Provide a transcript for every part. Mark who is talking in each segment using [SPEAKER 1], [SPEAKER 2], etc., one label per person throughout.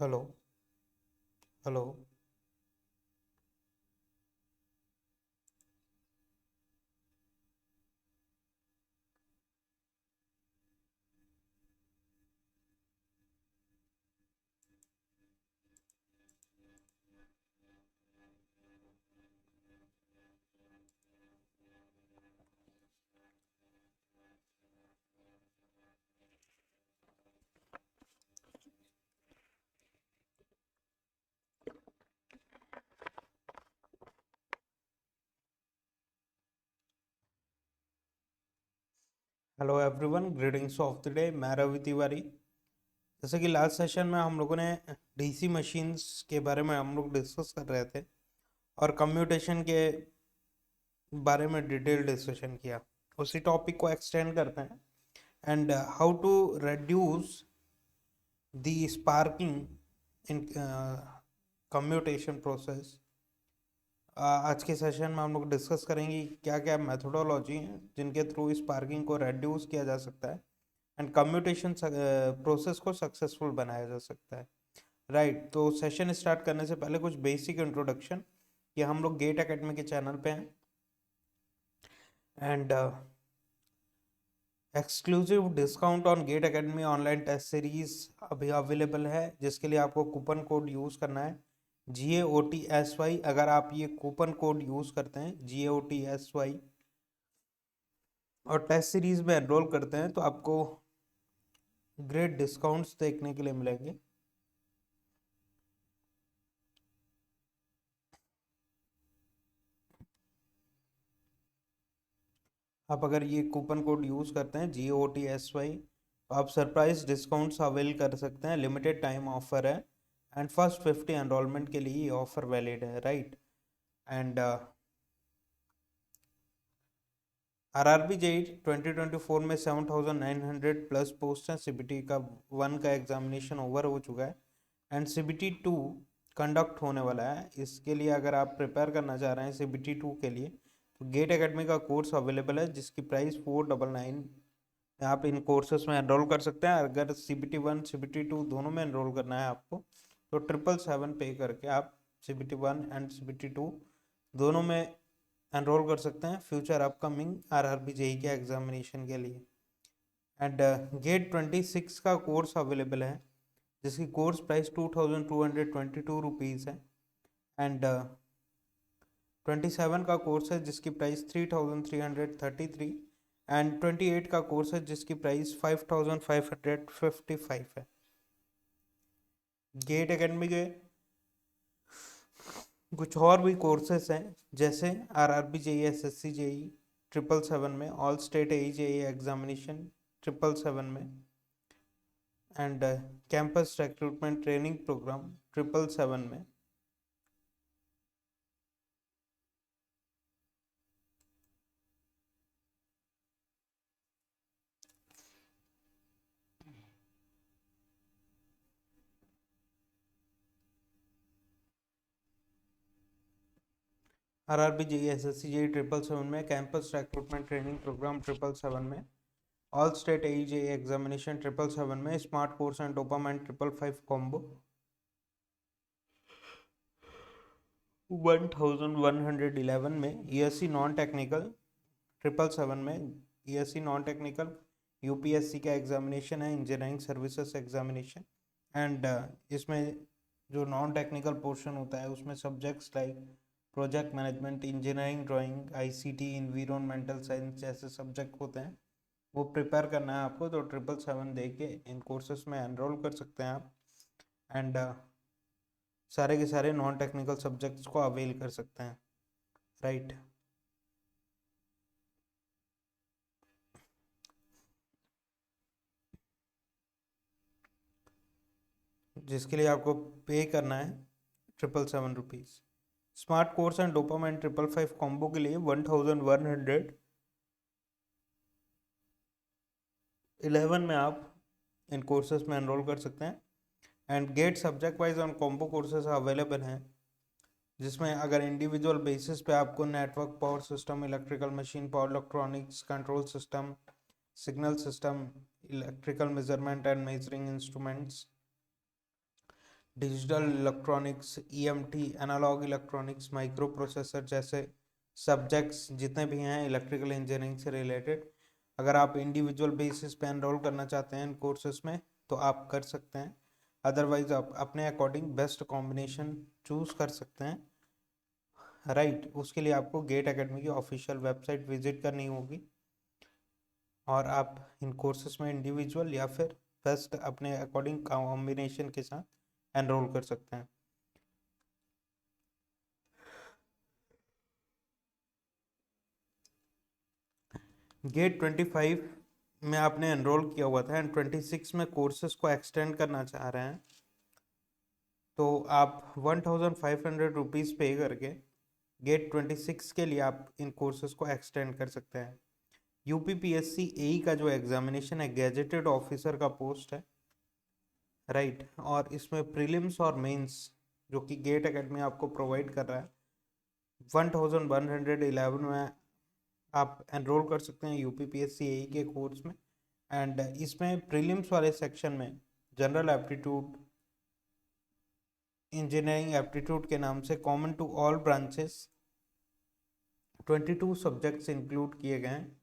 [SPEAKER 1] Hello. Hello. Hello everyone, greetings of the day. मैं रवि तिवारी। जैसे कि लास्ट सेशन में हम लोगों ने डीसी मशीन्स के बारे में हम लोग डिस्कस कर रहे थे और कम्यूटेशन के बारे में डिटेल डिस्कशन किया। उसी टॉपिक को एक्सटेंड करते हैं and how to reduce the sparking in commutation process. आज के सेशन में हम लोग डिस्कस करेंगे क्या क्या मेथोडोलॉजी हैं जिनके थ्रू स्पार्किंग को रेड्यूस किया जा सकता है एंड कम्यूटेशन प्रोसेस को सक्सेसफुल बनाया जा सकता है। राइट, तो सेशन स्टार्ट करने से पहले कुछ बेसिक इंट्रोडक्शन कि हम लोग गेट एकेडमी के चैनल पे हैं and exclusive discount on GATE Academy online test series अभी अवेलेबल है, जिसके लिए आपको कूपन कोड यूज़ करना है GAOTSY। अगर आप ये कूपन कोड यूज़ करते हैं GAOTSY और टेस्ट सीरीज में एनरोल करते हैं तो आपको ग्रेट डिस्काउंट्स देखने के लिए मिलेंगे। आप अगर ये कूपन कोड यूज़ करते हैं GOTSY तो आप सरप्राइज डिस्काउंट्स अवेल कर सकते हैं। लिमिटेड टाइम ऑफर है एंड फर्स्ट 50 एनरोलमेंट के लिए ये ऑफर वैलिड है। राइट, एंड RRB JEE 2024 में 7,900 प्लस पोस्ट हैं। CBT का 1 का एग्जामिनेशन ओवर हो चुका है एंड CBT 2 कंडक्ट होने वाला है। इसके लिए अगर आप प्रिपेयर करना चाह रहे हैं CBT 2 के लिए तो गेट एकेडमी का कोर्स अवेलेबल है जिसकी प्राइस 499। आप इन कोर्सेज में एनरोल कर सकते हैं। अगर CBT 1 CBT 2 दोनों में एनरोल करना है आपको तो 777 पे करके आप CBT 1 एंड CBT 2 दोनों में एनरोल कर सकते हैं फ्यूचर अपकमिंग RRB JEE के एग्जामिनेशन के लिए। एंड गेट 26 का कोर्स अवेलेबल है जिसकी कोर्स प्राइस 2,222 रुपीज़ है एंड 27 का कोर्स है जिसकी प्राइस 3,333 एंड 28 का कोर्स है जिसकी प्राइस 5,555 है। गेट एकेडमी के कुछ और भी कोर्सेस हैं जैसे RRB JEE SSC JEE 777 में, all state AE JEE examination 777 में and campus recruitment training programme 777 में। RRB JEE SSC JEE 777 में, कैंपस रिक्रूटमेंट ट्रेनिंग प्रोग्राम 777 में, all state AE JEE examination 777 में, smart course and dopamine 555 combo 1111 में, ESC non technical 777 में, ESC non technical UPSC का examination है, engineering services examination and इसमें जो नॉन टेक्निकल पोर्शन होता है उसमें subjects like project management, engineering, drawing, ICT, environmental science जैसे सब्जेक्ट होते हैं वो प्रिपेयर करना है आपको। तो 777 दे के इन कोर्सेज में एनरोल कर सकते हैं आप एंड सारे के सारे नॉन टेक्निकल सब्जेक्ट्स को अवेल कर सकते हैं। राइट, जिसके लिए आपको पे करना है 777 rupees. Smart course and dopamine 555 combo के लिए 1111 में आप इन कोर्सेज में एनरोल कर सकते हैं and GATE subject wise on combo courses available हैं जिसमें अगर इंडिविजुअल बेसिस पे आपको network, power system, electrical machine, power electronics, control system, signal system, electrical measurement and measuring instruments, digital electronics, EMT, analogue electronics, microprocessor जैसे subjects जितने भी हैं electrical engineering से रिलेटेड, अगर आप इंडिविजुअल बेसिस पे एनरोल करना चाहते हैं इन कोर्सेज में तो आप कर सकते हैं। अदरवाइज आप अपने अकॉर्डिंग बेस्ट कॉम्बिनेशन चूज कर सकते हैं। राइट, उसके लिए आपको गेट एकेडमी की ऑफिशियल वेबसाइट विजिट करनी होगी और आप इन कोर्सेज में इंडिविजुअल या फिर बेस्ट अपने अकॉर्डिंग कॉम्बिनेशन के साथ एनरोल कर सकते हैं। गेट 25 में आपने एनरोल किया हुआ था एंड 26 में कोर्सेज को एक्सटेंड करना चाह रहे हैं तो आप 1500 रुपीज़ पे करके गेट 26 के लिए आप इन कोर्सेज को एक्सटेंड कर सकते हैं। यूपीपीएससी एई का जो एग्जामिनेशन है गैजेटेड ऑफिसर का पोस्ट है, राइट, और इसमें प्रीलिम्स और मेंस जो कि गेट एकेडमी आपको प्रोवाइड कर रहा है 1111 में आप एनरोल कर सकते हैं यूपीपीएससी एई के कोर्स में। एंड इसमें प्रीलिम्स वाले सेक्शन में जनरल एप्टीट्यूड, इंजीनियरिंग एप्टीट्यूड के नाम से common to all branches 22 subjects include किए गए हैं।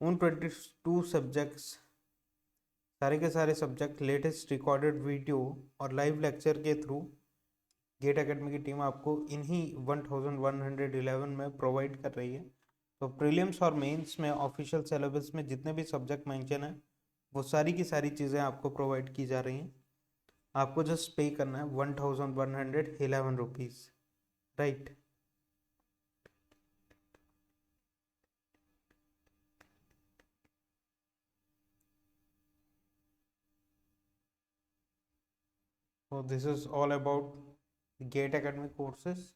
[SPEAKER 1] उन 22 सब्जेक्ट्स सारे के सारे सब्जेक्ट लेटेस्ट रिकॉर्डेड वीडियो और लाइव लेक्चर के थ्रू गेट एकेडमी की टीम आपको इन्हीं 1111 में प्रोवाइड कर रही है। तो प्रीलिम्स और मेंस में ऑफिशियल सिलेबस में जितने भी सब्जेक्ट मेंशन है वो सारी की सारी चीज़ें आपको प्रोवाइड की जा रही हैं। आपको जस्ट पे करना है 1111 rupees, right. So this is all about GATE academic courses.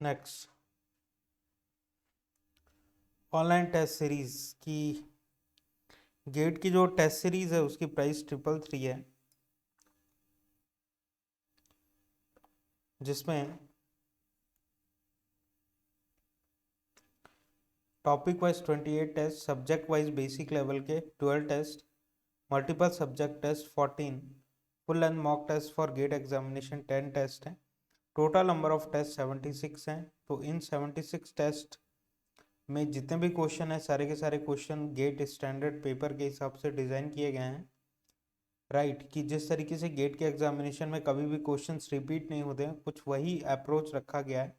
[SPEAKER 1] Next, online test series की गेट की जो टेस्ट सीरीज है उसकी प्राइस 333 है, जिसमें topic wise 28 test, subject wise basic level के 12 test, multiple subject test 14, full and mock test for GATE examination 10 test हैं। Total number of test 76 हैं। तो इन 76 टेस्ट में जितने भी क्वेश्चन हैं सारे के सारे क्वेश्चन गेट स्टैंडर्ड पेपर के हिसाब से डिज़ाइन किए गए हैं, राइट, कि जिस तरीके से गेट के एग्जामिनेशन में कभी भी क्वेश्चंस रिपीट नहीं होते हैं, कुछ वही अप्रोच रखा गया है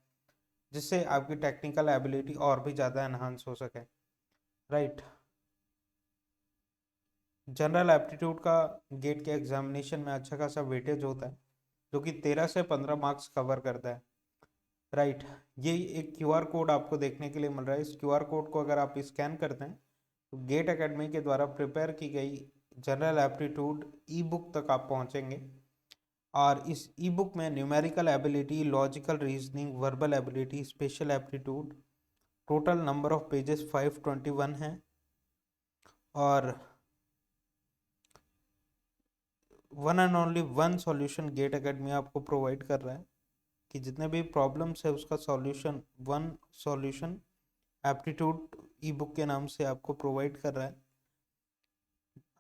[SPEAKER 1] जिससे आपकी टेक्निकल एबिलिटी और भी ज़्यादा एनहांस हो सके, राइट। जनरल एप्टीट्यूड का गेट के एग्जामिनेशन में अच्छा खासा वेटेज होता है जो कि 13 से 15 मार्क्स कवर करता है, राइट। ये एक क्यूआर कोड आपको देखने के लिए मिल रहा है। इस क्यूआर कोड को अगर आप स्कैन करते हैं तो गेट एकेडमी के द्वारा प्रिपेयर की गई जनरल एप्टीट्यूड ई बुक तक आप पहुंचेंगे और इस ई बुक में numerical ability, logical reasoning, verbal ability, special aptitude, total number of pages 521 हैं और one and only one solution GATE Academy आपको प्रोवाइड कर रहा है कि जितने भी प्रॉब्लम्स है उसका solution, one solution aptitude ebook के नाम से आपको प्रोवाइड कर रहा है।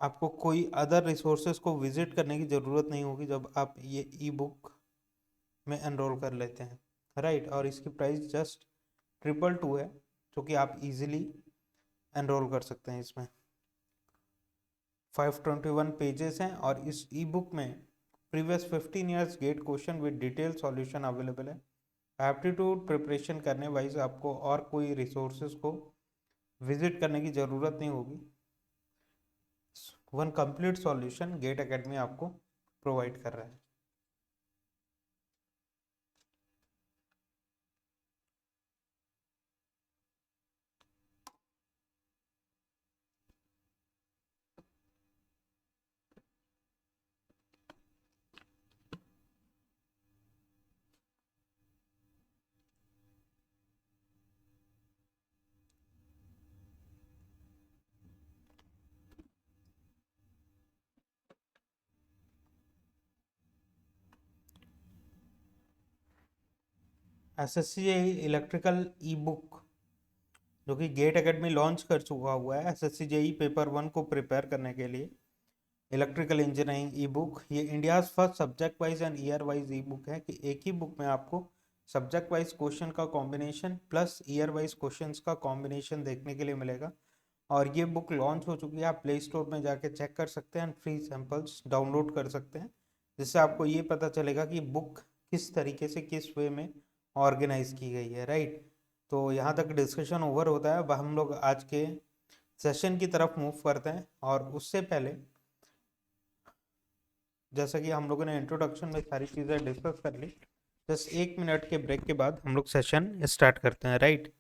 [SPEAKER 1] आपको कोई अदर रिसोर्सेज को विजिट करने की ज़रूरत नहीं होगी जब आप ये ई बुक में एनरोल कर लेते हैं, राइट। और इसकी प्राइस जस्ट 222 है जो कि आप इजीली एनरोल कर सकते हैं इसमें। 521 पेजेस हैं और इस ई बुक में previous 15 years GATE question with detail solution available है। एप्टीट्यूड प्रिपरेशन करने वाइज आपको और कोई रिसोर्सेज को विजिट करने की ज़रूरत नहीं होगी। One complete solution GATE Academy आपको प्रोवाइड कर रहा है। एसएससी इलेक्ट्रिकल ई बुक जो कि गेट एकेडमी लॉन्च कर चुका हुआ है एसएससी जेई पेपर 1 को प्रिपेयर करने के लिए। इलेक्ट्रिकल इंजीनियरिंग ई बुक ये India's first subject wise and year wise E book है कि एक ही बुक में आपको सब्जेक्ट वाइज क्वेश्चन का combination plus year wise questions का कॉम्बिनेशन देखने के लिए मिलेगा। और ये बुक लॉन्च हो चुकी है, आप प्ले स्टोर में जाके चेक कर सकते हैं एंड फ्री सैम्पल्स डाउनलोड कर सकते हैं, जिससे आपको ये पता चलेगा कि बुक किस तरीके से किस वे में ऑर्गेनाइज की गई है, राइट। तो यहाँ तक डिस्कशन ओवर होता है। अब हम लोग आज के सेशन की तरफ मूव करते हैं, और उससे पहले जैसा कि हम लोगों ने इंट्रोडक्शन में सारी चीज़ें डिस्कस कर ली, बस 1 मिनट के ब्रेक के बाद हम लोग सेशन स्टार्ट करते हैं, राइट।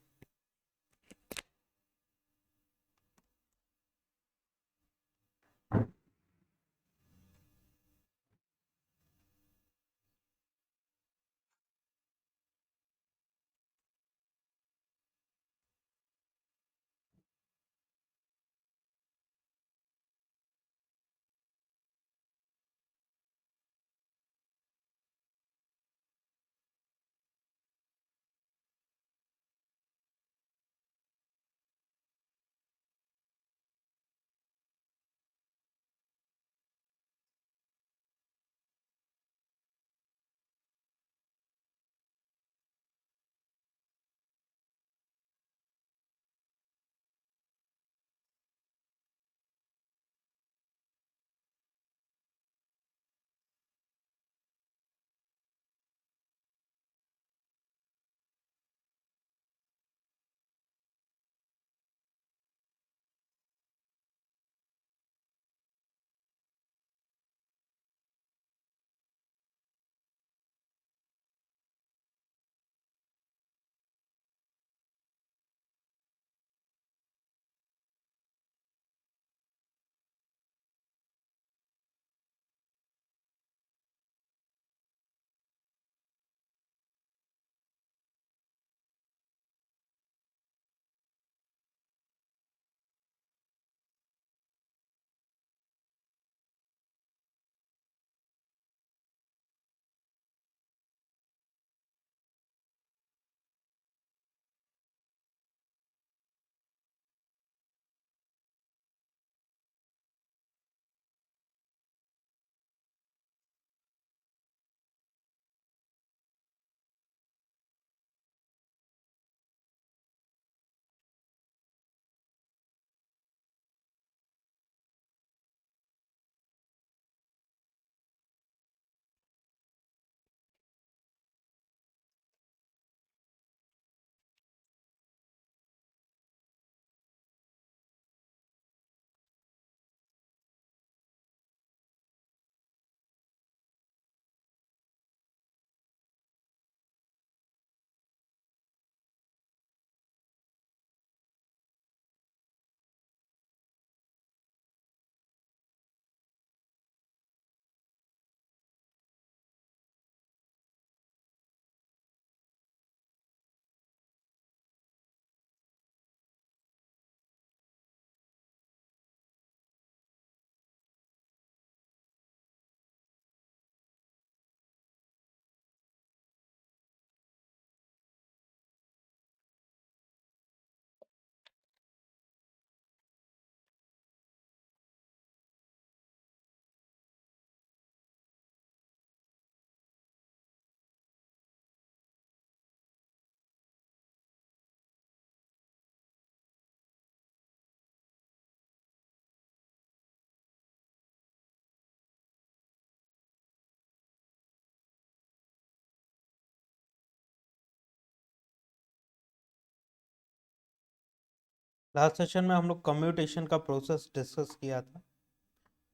[SPEAKER 1] लास्ट सेशन में हम लोग कम्यूटेशन का प्रोसेस डिस्कस किया था,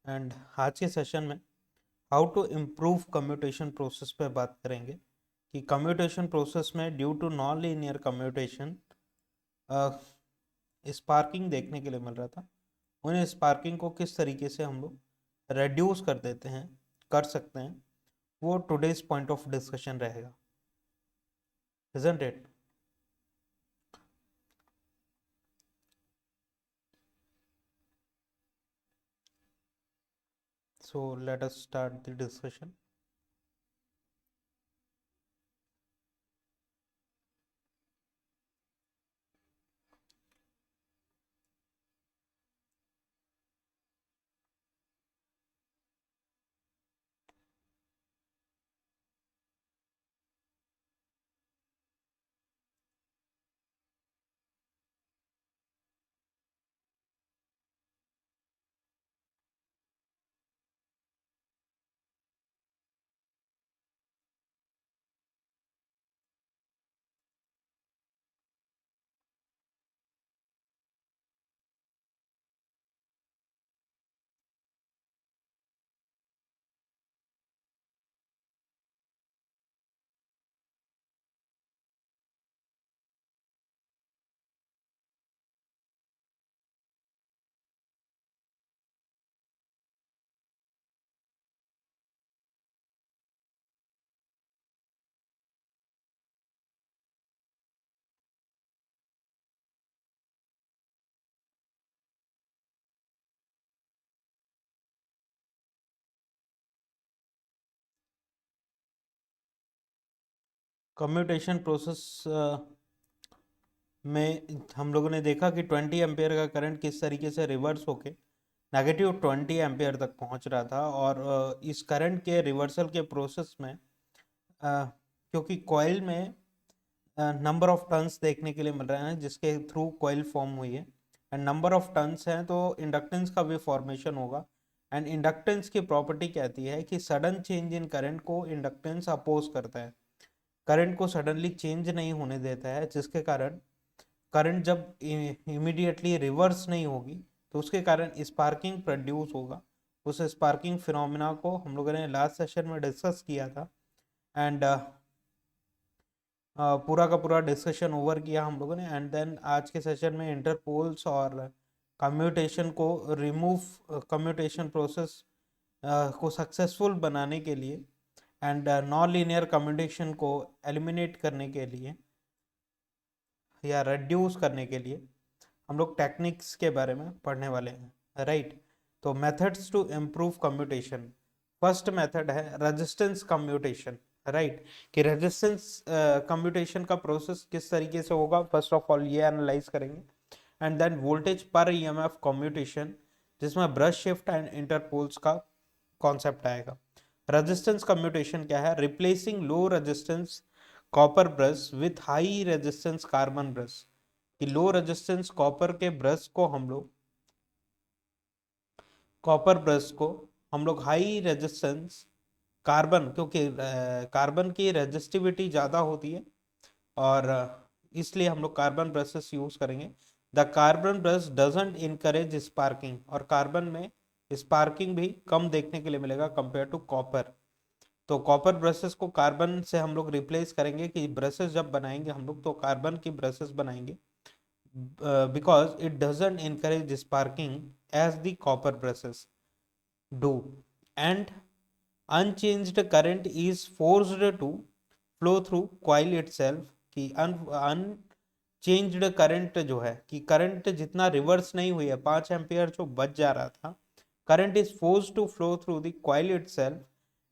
[SPEAKER 1] एंड आज के सेशन में how to improve commutation process पे बात करेंगे कि कम्यूटेशन प्रोसेस में due to non linear commutation sparking देखने के लिए मिल रहा था। उन्हें स्पार्किंग को किस तरीके से हम लोग रेड्यूस कर देते हैं, कर सकते हैं, वो टुडेज पॉइंट ऑफ डिस्कशन रहेगा, isn't it. So let us start the discussion. Commutation process में हम लोगों ने देखा कि 20 एम्पेयर का करंट किस तरीके से रिवर्स होके नेगेटिव 20 एम्पेयर तक पहुंच रहा था। और इस करंट के रिवर्सल के प्रोसेस में क्योंकि कॉइल में नंबर ऑफ टर्न्स देखने के लिए मिल रहे हैं जिसके थ्रू कॉइल फॉर्म हुई है, एंड नंबर ऑफ टर्न्स हैं तो इंडक्टेंस का भी फॉर्मेशन होगा। एंड इंडक्टेंस की प्रॉपर्टी कहती है कि सडन चेंज इन करंट को इंडक्टेंस अपोज करता है, करंट को सडनली चेंज नहीं होने देता है, जिसके कारण करंट जब इमीडिएटली रिवर्स नहीं होगी तो उसके कारण स्पार्किंग प्रोड्यूस होगा। उस स्पार्किंग फिनोमिना को हम लोगों ने लास्ट सेशन में डिस्कस किया था। एंड पूरा का पूरा डिस्कशन ओवर किया हम लोगों ने। एंड देन आज के सेशन में इंटरपोल्स और कम्यूटेशन को रिमूव, कम्यूटेशन प्रोसेस को सक्सेसफुल बनाने के लिए एंड नॉन लीनियर कम्यूटेशन को एलिमिनेट करने के लिए या रिड्यूस करने के लिए हम लोग टेक्निक्स के बारे में पढ़ने वाले हैं, राइट। तो methods to improve commutation, first method है रेजिस्टेंस कम्यूटेशन, राइट। कि रेजिस्टेंस कम्यूटेशन का प्रोसेस किस तरीके से होगा, फर्स्ट ऑफ ऑल ये एनालाइज करेंगे। एंड देन वोल्टेज पर ईएमएफ कम्यूटेशन, जिसमें ब्रश शिफ्ट एंड इंटरपोल्स का कॉन्सेप्ट आएगा। रेजिस्टेंस कम्यूटेशन क्या है, replacing low resistance copper brush with high resistance carbon brush. कि लो रेजिस्टेंस कॉपर के ब्रश को हम लोग, कॉपर ब्रश को हम लोग हाई रेजिस्टेंस कार्बन, क्योंकि कार्बन की रेजिस्टिविटी ज़्यादा होती है और इसलिए हम लोग कार्बन ब्रशेस यूज करेंगे। The carbon brush doesn't encourage sparking, और कार्बन में स्पार्किंग भी कम देखने के लिए मिलेगा कंपेयर टू कॉपर। तो कॉपर ब्रशेस को कार्बन से हम लोग रिप्लेस करेंगे कि ब्रशेस जब बनाएंगे हम लोग तो कार्बन की ब्रशेस बनाएंगे, because it doesn't encourage sparking as the copper brushes do, and unchanged current is forced to flow through coil itself। कि अनचेंज्ड करंट जो है, कि करंट जितना रिवर्स नहीं हुई है, 5 एम्पियर जो बच जा रहा था, current is forced to flow through the coil itself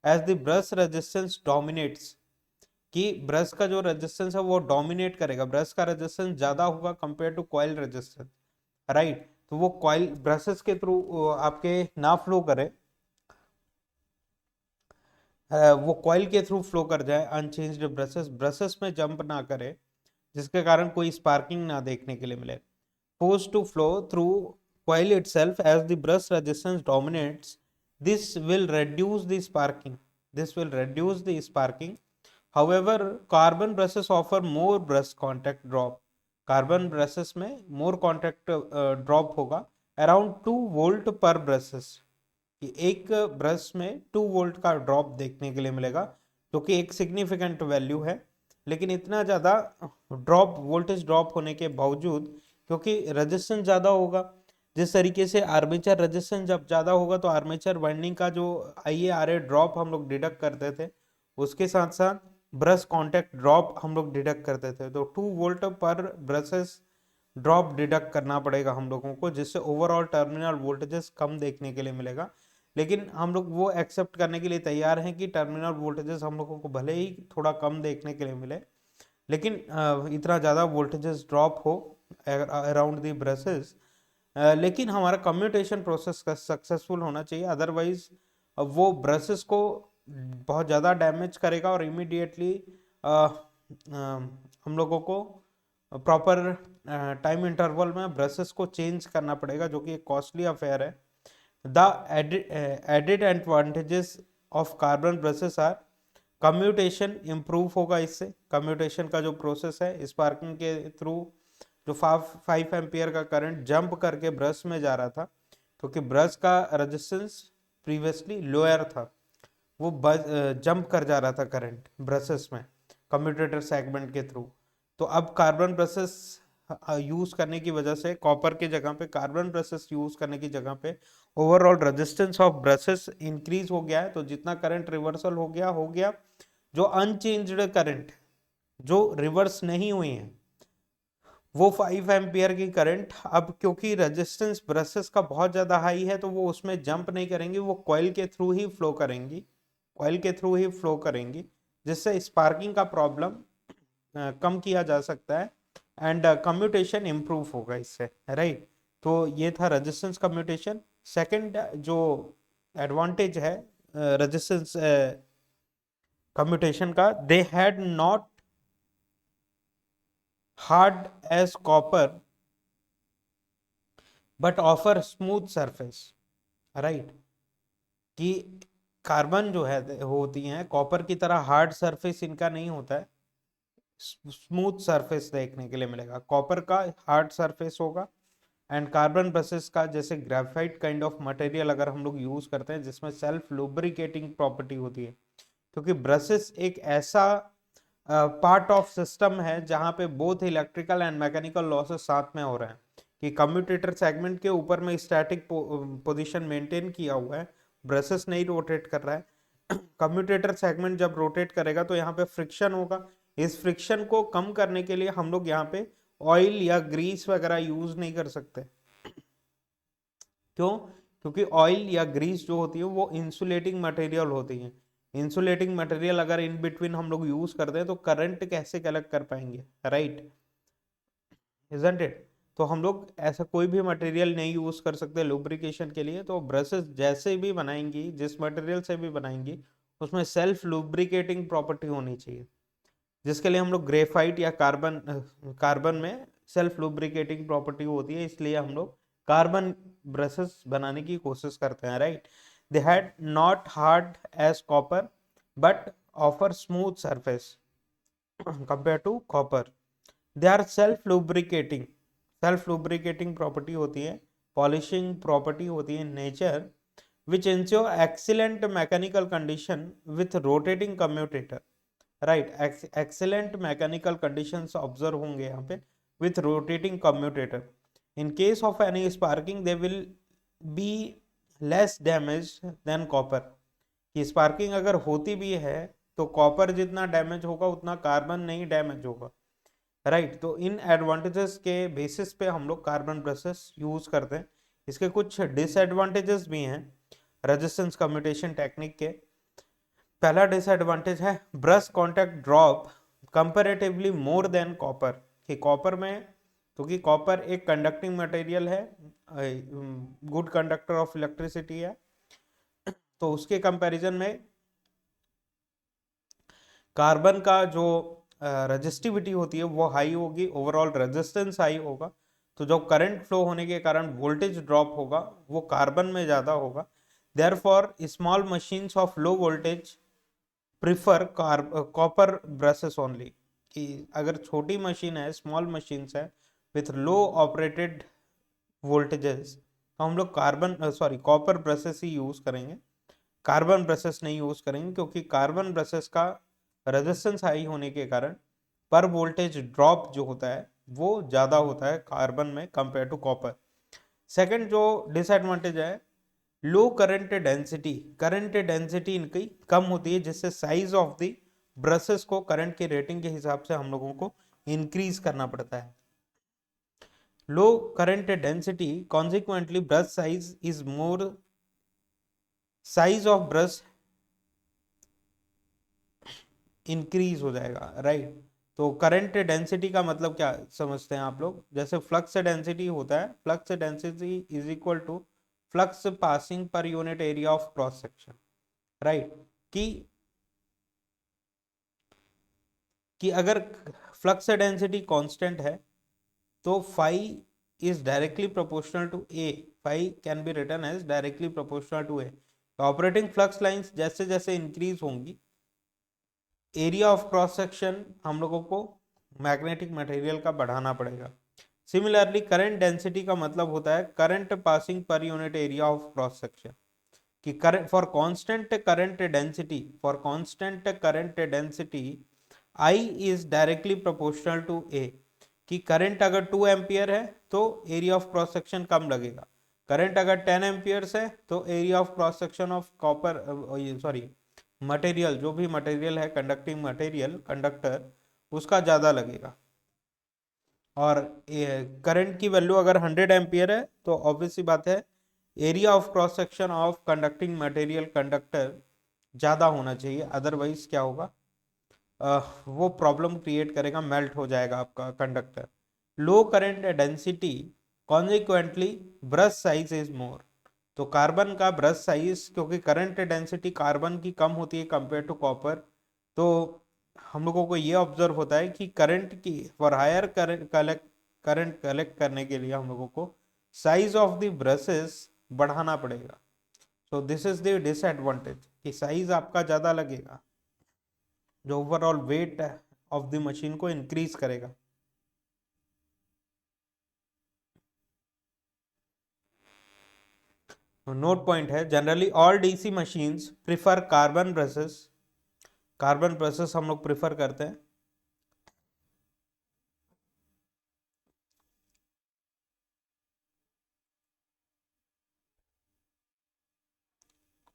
[SPEAKER 1] as the brush resistance dominates. कि ब्रश का जो रेजिस्टेंस है वो डोमिनेट करेगा, ब्रश का रेजिस्टेंस ज्यादा होगा compare to coil resistance, right. तो वो कॉइल ब्रशेस के थ्रू आपके ना फ्लो करे, वो कॉइल के थ्रू फ्लो कर जाए, अनचेंज्ड ब्रशेस ब्रशेस में जंप ना करे, जिसके कारण कोई स्पार्किंग ना देखने के लिए मिले। Force to flow through coil itself as the brush resistance dominates, this will reduce the sparking, this will reduce the sparking। However, carbon brushes offer more brush contact drop। Carbon brushes में मोर contact drop होगा, around 2 volt पर brushes. कि एक brush में 2 volt का drop देखने के लिए मिलेगा, जो कि एक सिग्निफिकेंट वैल्यू है। लेकिन इतना ज़्यादा ड्रॉप, वोल्टेज ड्रॉप होने के बावजूद, क्योंकि रेजिस्टेंस ज़्यादा होगा, जिस तरीके से आर्मेचर रेजिस्टेंस जब ज़्यादा होगा तो आर्मेचर वाइंडिंग का जो IaRa ड्रॉप हम लोग डिडक्ट करते थे, उसके साथ साथ ब्रश कॉन्टैक्ट ड्रॉप हम लोग डिडक्ट करते थे। तो 2 वोल्ट पर ब्रशेस ड्रॉप डिडक्ट करना पड़ेगा हम लोगों को, जिससे ओवरऑल टर्मिनल वोल्टेजेस कम देखने के लिए मिलेगा। लेकिन हम लोग वो एक्सेप्ट करने के लिए तैयार हैं कि टर्मिनल वोल्टेजेस हम लोगों को भले ही थोड़ा कम देखने के लिए मिले, लेकिन इतना ज़्यादा वोल्टेजेस ड्रॉप हो अराउंड दी ब्रशेस, लेकिन हमारा कम्यूटेशन प्रोसेस का सक्सेसफुल होना चाहिए। अदरवाइज वो ब्रशेस को बहुत ज़्यादा डैमेज करेगा और इमीडिएटली हम लोगों को प्रॉपर टाइम इंटरवल में ब्रशेस को चेंज करना पड़ेगा, जो कि एक कॉस्टली अफेयर है। The added advantages of carbon brushes are, commutation improve होगा इससे। कम्यूटेशन का जो प्रोसेस है, स्पार्किंग के थ्रू जो 5 एम्पियर का करंट जंप करके ब्रश में जा रहा था, क्योंकि ब्रश का रेजिस्टेंस प्रीवियसली लोअर था, वो जंप कर जा रहा था करंट ब्रशेस में कम्यूटेटर सेगमेंट के थ्रू। तो अब कार्बन ब्रशेस यूज करने की वजह से, कॉपर के जगह पे कार्बन ब्रशेस यूज करने की जगह पे overall resistance of brushes increase हो गया है। तो जितना करंट रिवर्सल हो गया। जो अनचेंज्ड करंट जो रिवर्स नहीं हुई है, वो 5 एम्पियर की करंट अब क्योंकि रेजिस्टेंस ब्रशेस का बहुत ज्यादा हाई है तो वो उसमें जंप नहीं करेंगी, वो कॉइल के थ्रू ही फ्लो करेंगी, जिससे स्पार्किंग का प्रॉब्लम कम किया जा सकता है एंड कम्यूटेशन इम्प्रूव होगा इससे, राइट। तो ये था रेजिस्टेंस कम्यूटेशन। सेकंड जो एडवांटेज है रेजिस्टेंस कम्यूटेशन का, they had not hard as copper but offer smooth surface, right. कि कार्बन जो है होती हैं कॉपर की तरह हार्ड सरफेस इनका नहीं होता है, स्मूथ सरफेस देखने के लिए मिलेगा। कॉपर का हार्ड सरफेस होगा एंड कार्बन ब्रशेस का जैसे ग्रेफाइट काइंड ऑफ मटेरियल अगर हम लोग यूज करते हैं जिसमें सेल्फ लुब्रिकेटिंग प्रॉपर्टी होती है, क्योंकि ब्रशेस एक ऐसा पार्ट ऑफ सिस्टम है जहां पे both electrical and mechanical losses साथ में हो रहे हैं। कि कम्यूटेटर सेगमेंट के ऊपर में स्टैटिक पोजीशन मेंटेन किया हुआ है, ब्रशेस नहीं रोटेट कर रहा है। कम्यूटेटर सेगमेंट जब रोटेट करेगा तो यहाँ पे फ्रिक्शन होगा। इस फ्रिक्शन को कम करने के लिए हम लोग यहाँ पे ऑयल या ग्रीस वगैरह यूज नहीं कर सकते। क्यों? क्योंकि ऑयल या ग्रीस जो होती है वो इंसुलेटिंग मटेरियल होती है। इंसुलेटिंग मटेरियल अगर इन बिटवीन हम लोग यूज करते हैं तो करंट कैसे कलेक्ट कर पाएंगे, राइट, इजंट इट। तो हम लोग ऐसा कोई भी मटेरियल नहीं यूज कर सकते लुब्रिकेशन के लिए। तो ब्रशेस जैसे भी बनाएंगी, जिस मटेरियल से भी बनाएंगी, उसमें सेल्फ लुब्रिकेटिंग प्रॉपर्टी होनी चाहिए, जिसके लिए हम लोग ग्रेफाइट या कार्बन में सेल्फ लुब्रिकेटिंग प्रॉपर्टी होती है, इसलिए हम लोग कार्बन ब्रशेस बनाने की कोशिश करते हैं, right. They had not hard as copper but offer smooth surface compare to copper. They are self lubricating property होती है, पॉलिशिंग प्रॉपर्टी होती है nature, which ensure excellent mechanical condition with rotating commutator, right. Excellent mechanical conditions observe होंगे यहाँ पे with rotating commutator. In case of any sparking they will be less damage than copper. कि sparking अगर होती भी है तो कॉपर जितना डैमेज होगा उतना कार्बन नहीं डैमेज होगा, राइट। तो इन एडवांटेजेस के बेसिस पे हम लोग कार्बन ब्रशेस यूज करते हैं। इसके कुछ डिसएडवांटेजेस भी हैं रेजिस्टेंस कम्यूटेशन टेक्निक के। पहला डिसएडवांटेज है brush contact drop comparatively more than copper. कि कॉपर में, क्योंकि कॉपर एक कंडक्टिंग मटेरियल है, गुड कंडक्टर ऑफ इलेक्ट्रिसिटी है, तो उसके कंपैरिजन में कार्बन का जो रेजिस्टिविटी होती है वो हाई होगी, ओवरऑल रेजिस्टेंस हाई होगा। तो जो करंट फ्लो होने के कारण वोल्टेज ड्रॉप होगा वो कार्बन में ज्यादा होगा। Therefore small machines of low voltage prefer copper brushes only. कि अगर छोटी मशीन है, स्मॉल मशीन्स है विथ लो ऑपरेटेड वोल्टेजेस, तो हम लोग कॉपर ब्रशेस ही यूज करेंगे, कार्बन ब्रशेस नहीं यूज करेंगे, क्योंकि कार्बन ब्रशेस का रेजिस्टेंस हाई होने के कारण पर वोल्टेज ड्रॉप जो होता है वो ज्यादा होता है कार्बन में कंपेयर टू कॉपर। सेकंड जो डिसएडवांटेज है, लो करंट डेंसिटी इनकी कम होती है, जिससे साइज ऑफ द ब्रशेस को करंट के रेटिंग के हिसाब से हम लोगों को इंक्रीज करना पड़ता है। Low current density consequently brush size is more, size of brush increase हो जाएगा, राइट। तो करंट डेंसिटी का मतलब क्या समझते हैं आप लोग? जैसे फ्लक्स डेंसिटी होता है, flux density is equal to flux passing per unit area of cross section, right. कि अगर फ्लक्स डेंसिटी कांस्टेंट है तो phi is directly proportional to A, phi can be written as directly proportional to A. Operating flux lines जैसे जैसे increase होंगी, area of cross section हम लोगों को मैग्नेटिक मटेरियल का बढ़ाना पड़ेगा। सिमिलरली करंट डेंसिटी का मतलब होता है current passing per unit area of cross section. कि current for constant current density I is directly proportional to A. कि करंट अगर 2 एम्पियर है तो एरिया ऑफ क्रॉस सेक्शन कम लगेगा, करंट अगर 10 एम्पियर्स है तो area of cross section of copper material, जो भी मटेरियल है कंडक्टिंग मटेरियल, कंडक्टर, उसका ज्यादा लगेगा। और करंट की वैल्यू अगर 100 एम्पियर है तो ऑब्वियस सी बात है area of cross section of conducting material, conductor, ज्यादा होना चाहिए, अदरवाइज क्या होगा, वो प्रॉब्लम क्रिएट करेगा, मेल्ट हो जाएगा आपका conductor. Low current density consequently brush size is मोर। तो कार्बन का ब्रश साइज, क्योंकि करंट डेंसिटी कार्बन की कम होती है कंपेयर टू कॉपर, तो हम लोगों को ये ऑब्जर्व होता है कि करंट की फॉर हायर करंट कलेक्ट करने के लिए हम लोगों को साइज ऑफ द ब्रशेस बढ़ाना पड़ेगा। So this is the disadvantage कि साइज आपका ज़्यादा लगेगा, जो overall weight of the machine को इंक्रीज करेगा। नोट पॉइंट है, generally all DC machines prefer carbon brushes. Carbon brushes हम लोग प्रिफर करते हैं।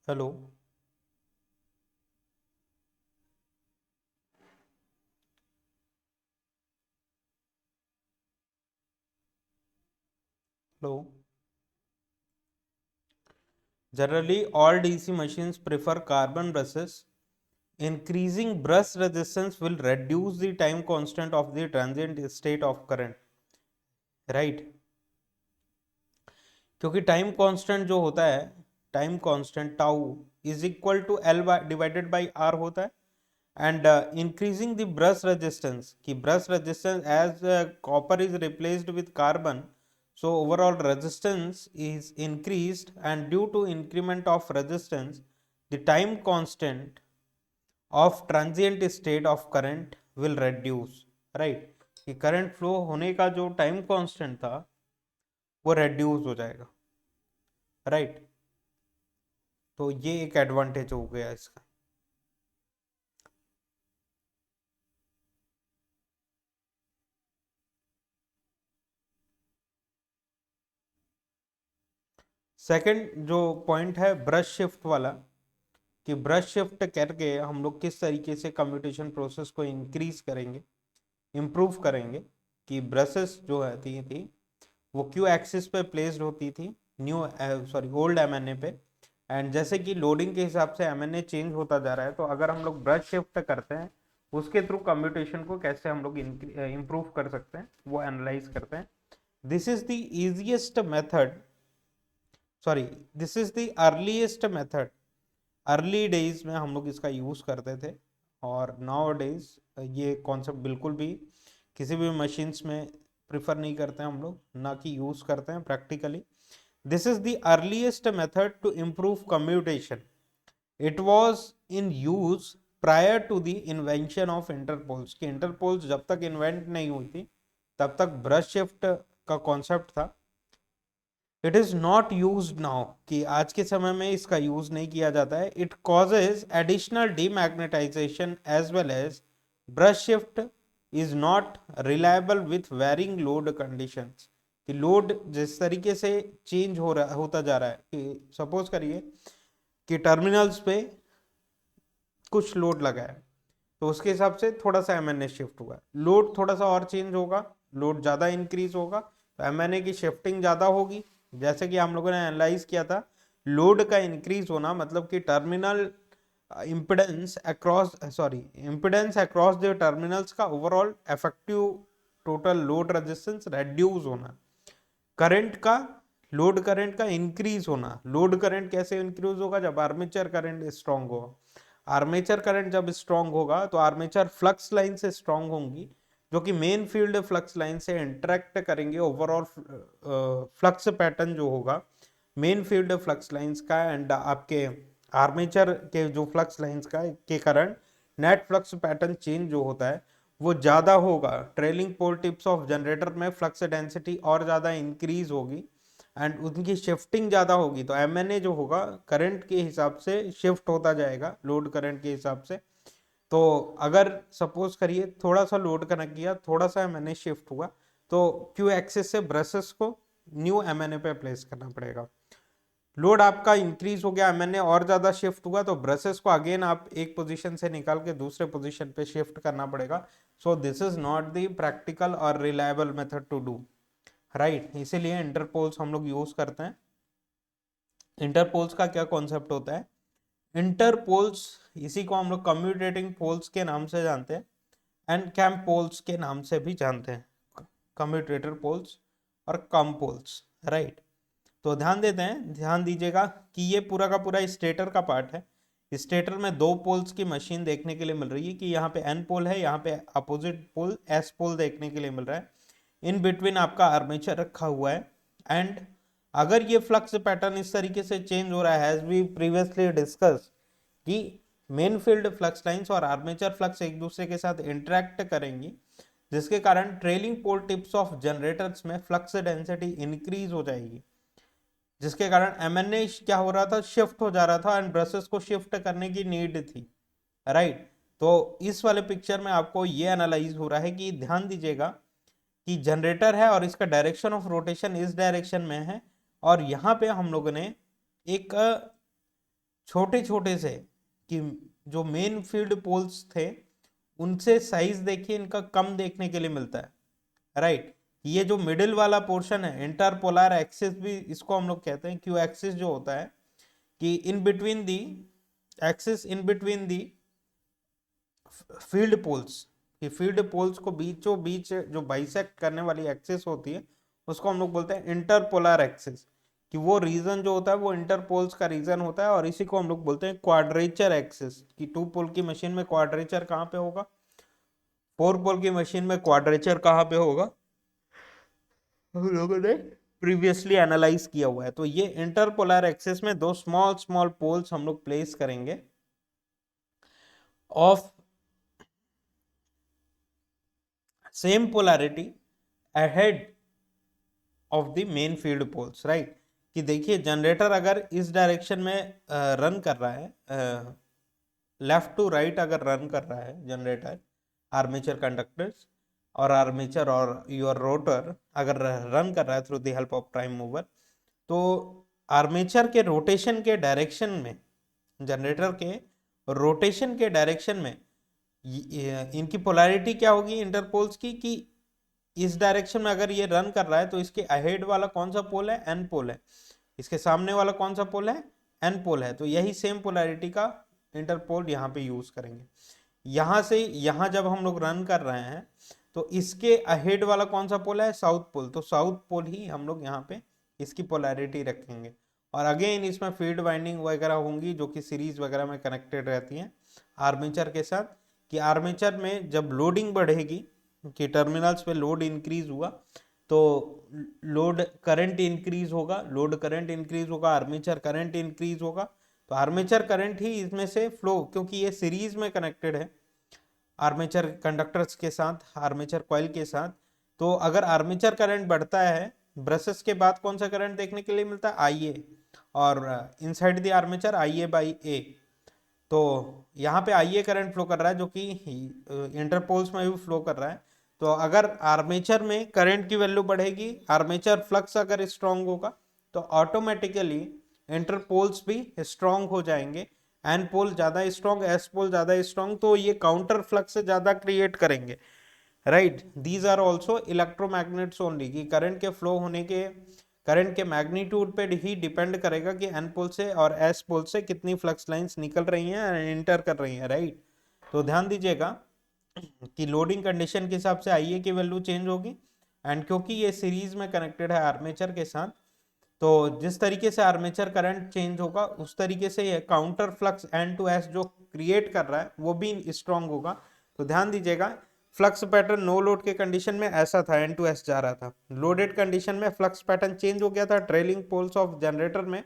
[SPEAKER 1] Hello, hello. Generally, all DC machines prefer carbon brushes. Increasing brush resistance will reduce the time constant of the transient state of current. Right? क्योंकि time constant जो होता है, time constant tau is equal to L divided by R होता है। And increasing the brush resistance, कि brush resistance as copper is replaced with carbon, so overall resistance is increased, and due to increment of resistance the time constant of transient state of current will reduce, right? कि current flow होने का जो time constant था वो reduce हो जाएगा, right? तो ये एक एडवांटेज हो गया इसका। सेकंड जो पॉइंट है ब्रश शिफ्ट वाला, कि ब्रश शिफ्ट करके हम लोग किस तरीके से कम्यूटेशन प्रोसेस को इंक्रीज करेंगे, इम्प्रूव करेंगे। कि ब्रशेस जो है थी वो क्यू एक्सिस पे प्लेस्ड होती थी, न्यू सॉरी ओल्ड एमएनए पे। एंड जैसे कि लोडिंग के हिसाब से एमएनए चेंज होता जा रहा है, तो अगर हम लोग ब्रश शिफ्ट करते हैं उसके थ्रू कम्यूटेशन को कैसे हम लोग इम्प्रूव कर सकते हैं वो एनालाइज करते हैं। This is the easiest method, sorry this is the earliest method. Early days में हम लोग इसका यूज़ करते थे, और नाउ डेज ये कॉन्सेप्ट बिल्कुल भी किसी भी मशीन्स में प्रिफर नहीं करते हैं हम लोग, ना कि यूज़ करते हैं practically. This is the earliest method to improve commutation. It was in use prior to the invention of interpoles, कि इंटरपोल्स जब तक इन्वेंट नहीं हुई थी तब तक ब्रश शिफ्ट का कॉन्सेप्ट था। It is not use now, कि आज के समय में इसका यूज नहीं किया जाता है। It causes additional demagnetisation as well as brush shift is not reliable with varying load conditions. कि लोड जिस तरीके से चेंज होता जा रहा है, कि सपोज करिए कि टर्मिनल्स पे कुछ लोड लगा है, तो उसके हिसाब से थोड़ा सा एमएनए शिफ्ट हुआ, लोड थोड़ा सा और चेंज होगा, लोड ज़्यादा इंक्रीज होगा तो एमएनए की शिफ्टिंग ज़्यादा होगी। जैसे कि हम लोगों ने एनालाइज किया था, लोड का इंक्रीज होना मतलब कि terminal impedance across the terminals का overall effective total load resistance reduce होना। करंट का, लोड करंट का इंक्रीज होना। लोड करंट कैसे इंक्रीज होगा? जब आर्मेचर करंट स्ट्रांग होगा। आर्मेचर करंट जब स्ट्रांग होगा तो आर्मेचर फ्लक्स लाइन से स्ट्रांग होंगी, जो कि मेन फील्ड फ्लक्स लाइन से इंटरेक्ट करेंगे। ओवरऑल फ्लक्स पैटर्न जो होगा मेन फील्ड फ्लक्स लाइंस का एंड आपके आर्मेचर के जो फ्लक्स लाइंस का के कारण नेट फ्लक्स पैटर्न चेंज जो होता है वो ज़्यादा होगा। Trailing pole tips of generator में फ्लक्स डेंसिटी और ज़्यादा इंक्रीज होगी एंड उनकी शिफ्टिंग ज़्यादा होगी, तो एमएनए जो होगा करंट के हिसाब से शिफ्ट होता जाएगा, लोड करंट के हिसाब से। तो अगर सपोज करिए थोड़ा सा लोड कनेक्ट किया, थोड़ा सा एमएनए शिफ्ट हुआ, तो क्यू एक्सिस से ब्रशेस को न्यू एमएनए पे प्लेस करना पड़ेगा। लोड आपका इंक्रीज हो गया, एमएनए और ज्यादा शिफ्ट हुआ, तो ब्रशेस को अगेन आप एक पोजीशन से निकाल के दूसरे पोजीशन पे शिफ्ट करना पड़ेगा। So this is not the practical और reliable method to do, right? इसीलिए इंटरपोल्स हम लोग यूज करते हैं। इंटरपोल्स का क्या कॉन्सेप्ट होता है? इंटर पोल्स, इसी को हम लोग कम्यूटेटिंग पोल्स के नाम से जानते हैं एंड कैम पोल्स के नाम से भी जानते हैं, कम्यूटेटर पोल्स और कम पोल्स, राइट। तो ध्यान दीजिएगा कि ये पूरा का पूरा स्टेटर का पार्ट है। स्टेटर में दो पोल्स की मशीन देखने के लिए मिल रही है कि यहाँ पे एन पोल है, यहाँ पे अपोजिट पोल एस पोल देखने के लिए मिल रहा है। इन बिटवीन आपका आर्मेचर रखा हुआ है एंड अगर ये फ्लक्स पैटर्न इस तरीके से चेंज हो रहा है एज वी प्रीवियसली डिस्कस कि मेन फील्ड फ्लक्स लाइंस और आर्मेचर फ्लक्स एक दूसरे के साथ इंटरेक्ट करेंगी, जिसके कारण trailing pole tips of generators में फ्लक्स डेंसिटी इंक्रीज हो जाएगी, जिसके कारण एमएनए क्या हो रहा था, शिफ्ट हो जा रहा था एंड ब्रशेस को शिफ्ट करने की नीड थी, राइट। तो इस वाले पिक्चर में आपको ये एनालाइज हो रहा है कि ध्यान दीजिएगा कि जनरेटर है और इसका डायरेक्शन ऑफ रोटेशन इस डायरेक्शन में है और यहाँ पे हम लोगों ने एक छोटे छोटे से कि जो मेन फील्ड पोल्स थे उनसे साइज देखिए इनका कम देखने के लिए मिलता है, राइट। ये जो मिडिल वाला पोर्शन है इंटरपोलर एक्सिस भी इसको हम लोग कहते हैं, क्यू एक्सिस जो होता है कि in between the axis in between the field poles, कि फील्ड पोल्स को बीचों बीच जो बाइसेक्ट करने वाली एक्सिस होती है उसको हम लोग बोलते हैं इंटरपोलर एक्सिस, कि वो रीजन जो होता है वो इंटरपोल्स का रीजन होता है और इसी को हम लोग बोलते हैं क्वाड्रेचर एक्सिस। कि टू पोल की मशीन में क्वाड्रेचर कहाँ पे होगा, फोर पोल की मशीन में क्वाड्रेचर कहाँ पे होगा, हम लोगों ने प्रीवियसली एनालाइज किया हुआ है। तो ये इंटरपोलर एक्सिस में दो स्मॉल स्मॉल पोल्स हम लोग प्लेस करेंगे of same polarity ahead of the main field poles, right. कि देखिए जनरेटर अगर इस डायरेक्शन में रन कर रहा है, लेफ्ट टू राइट अगर रन कर रहा है जनरेटर, आर्मेचर कंडक्टर्स और आर्मेचर और योर रोटर अगर रन कर रहा है through the help of prime mover, तो आर्मेचर के रोटेशन के डायरेक्शन में, जनरेटर के रोटेशन के डायरेक्शन में इनकी पोलैरिटी क्या होगी इंटरपोल्स की, कि इस डायरेक्शन में अगर ये रन कर रहा है तो इसके अहेड वाला कौन सा पोल है, एन पोल है, इसके सामने वाला कौन सा पोल है, एन पोल है। तो यही सेम पोलैरिटी का इंटरपोल यहाँ पे यूज करेंगे। यहाँ से यहाँ जब हम लोग रन कर रहे हैं तो इसके अहेड वाला कौन सा पोल है, साउथ पोल, तो साउथ पोल ही हम लोग यहाँ पे इसकी पोलैरिटी रखेंगे। और अगेन इसमें फील्ड वाइंडिंग वगैरह होंगी जो कि सीरीज वगैरह में कनेक्टेड रहती हैं आर्मेचर के साथ, कि आर्मेचर में जब लोडिंग बढ़ेगी कि टर्मिनल्स पे लोड इंक्रीज हुआ तो लोड करंट इंक्रीज होगा, लोड करंट इंक्रीज होगा, आर्मेचर करंट इंक्रीज होगा, तो आर्मेचर करंट ही इसमें से फ्लो, क्योंकि ये सीरीज में कनेक्टेड है आर्मेचर कंडक्टर्स के साथ, आर्मेचर कॉइल के साथ। तो अगर आर्मेचर करंट बढ़ता है, ब्रशेस के बाद कौन सा करंट देखने के लिए मिलता है, आई ए, और inside the armature I A by A. तो यहाँ पे आई ए करंट फ्लो कर रहा है जो कि इंटरपोल्स में भी फ्लो कर रहा है। तो अगर आर्मेचर में करंट की वैल्यू बढ़ेगी, आर्मेचर फ्लक्स अगर स्ट्रांग होगा तो ऑटोमेटिकली इंटरपोल्स भी स्ट्रांग हो जाएंगे, एन पोल ज्यादा स्ट्रांग, एस पोल ज्यादा स्ट्रांग, तो ये काउंटर फ्लक्स ज्यादा क्रिएट करेंगे, right. These are also electromagnets only, कि करंट के फ्लो होने के, करंट के मैग्नीट्यूड पे ही डिपेंड करेगा कि एन पोल से और एस पोल से कितनी फ्लक्स लाइंस निकल रही हैं, इंटर कर रही हैं, राइट। तो ध्यान दीजिएगा कि लोडिंग कंडीशन के हिसाब से आई ए की वैल्यू चेंज होगी एंड क्योंकि ये सीरीज में कनेक्टेड है आर्मेचर के साथ, तो जिस तरीके से आर्मेचर करंट चेंज होगा उस तरीके से ये counter flux N to S जो क्रिएट कर रहा है वो भी स्ट्रांग होगा। तो ध्यान दीजिएगा फ्लक्स पैटर्न नो लोड के कंडीशन में ऐसा था, एन टू एस जा रहा था, लोडेड कंडीशन में फ्लक्स पैटर्न चेंज हो गया था, ट्रेलिंग पोल्स ऑफ जनरेटर में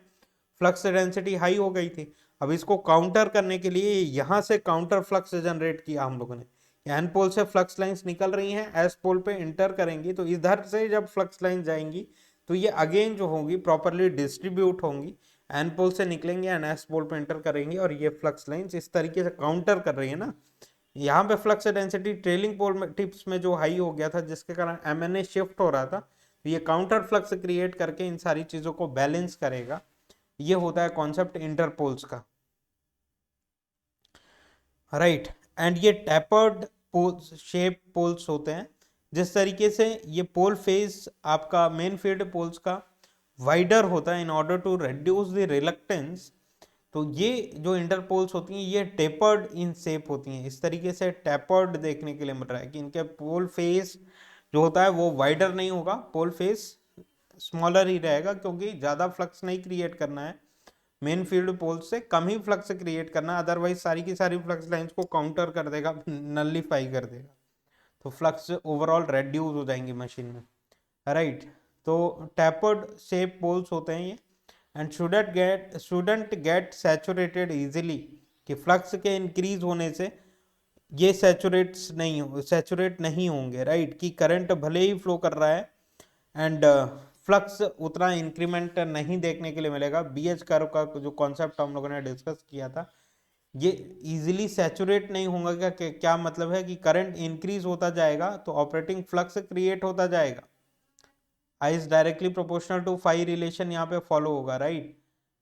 [SPEAKER 1] फ्लक्स डेंसिटी हाई हो गई थी। अब इसको काउंटर करने के लिए यहाँ से काउंटर फ्लक्स जनरेट किया हम लोगों ने, एन पोल से फ्लक्स लाइंस निकल रही हैं, एस पोल पे इंटर करेंगी, तो इधर से जब फ्लक्स लाइन जाएंगी तो ये अगेन जो होंगी प्रॉपरली डिस्ट्रीब्यूट होंगी, एन पोल से निकलेंगे एंड एस पोल पे इंटर करेंगे, और ये फ्लक्स लाइंस इस तरीके से काउंटर कर रही है ना। यहाँ पे फ्लक्स डेंसिटी ट्रेलिंग पोल में टिप्स में जो हाई हो गया था जिसके कारण एमएनए शिफ्ट हो रहा था, तो ये काउंटर फ्लक्स क्रिएट करके इन सारी चीजों को बैलेंस करेगा। ये होता है कॉन्सेप्ट इंटरपोल्स का, राइट। एंड ये टैपर्ड पोल्स, शेप पोल्स होते हैं, जिस तरीके से ये पोल फेस आपका मेन फील्ड पोल्स का वाइडर होता है in order to reduce the reluctance, तो ये जो इंटरपोल्स होती हैं ये टेपर्ड इन शेप होती हैं, इस तरीके से टेपर्ड देखने के लिए मिल रहा है कि इनके पोल फेस जो होता है वो वाइडर नहीं होगा, पोल फेस स्मॉलर ही रहेगा, क्योंकि ज़्यादा फ्लक्स नहीं क्रिएट करना है, मेन फील्ड पोल से कम ही फ्लक्स क्रिएट करना है, अदरवाइज सारी की सारी फ्लक्स लाइंस को काउंटर कर देगा, नलिफाई कर देगा, तो फ्लक्स ओवरऑल रेड्यूस हो जाएंगी मशीन में, राइट। तो टैपर्ड शेप पोल्स होते हैं ये, and shouldn't gate saturated easily, कि फ्लक्स के इंक्रीज होने से ये सैचुरेट नहीं होंगे, राइट, कि करंट भले ही फ्लो कर रहा है एंड फ्लक्स उतना इंक्रीमेंट नहीं देखने के लिए मिलेगा। बीएच कर्व का जो कॉन्सेप्ट हम लोगों ने डिस्कस किया था, ये इजीली सैचुरेट नहीं होगा, क्या मतलब है कि करंट इंक्रीज होता जाएगा तो ऑपरेटिंग फ्लक्स क्रिएट होता जाएगा, I is directly proportional to phi relation यहाँ पे फॉलो होगा, राइट,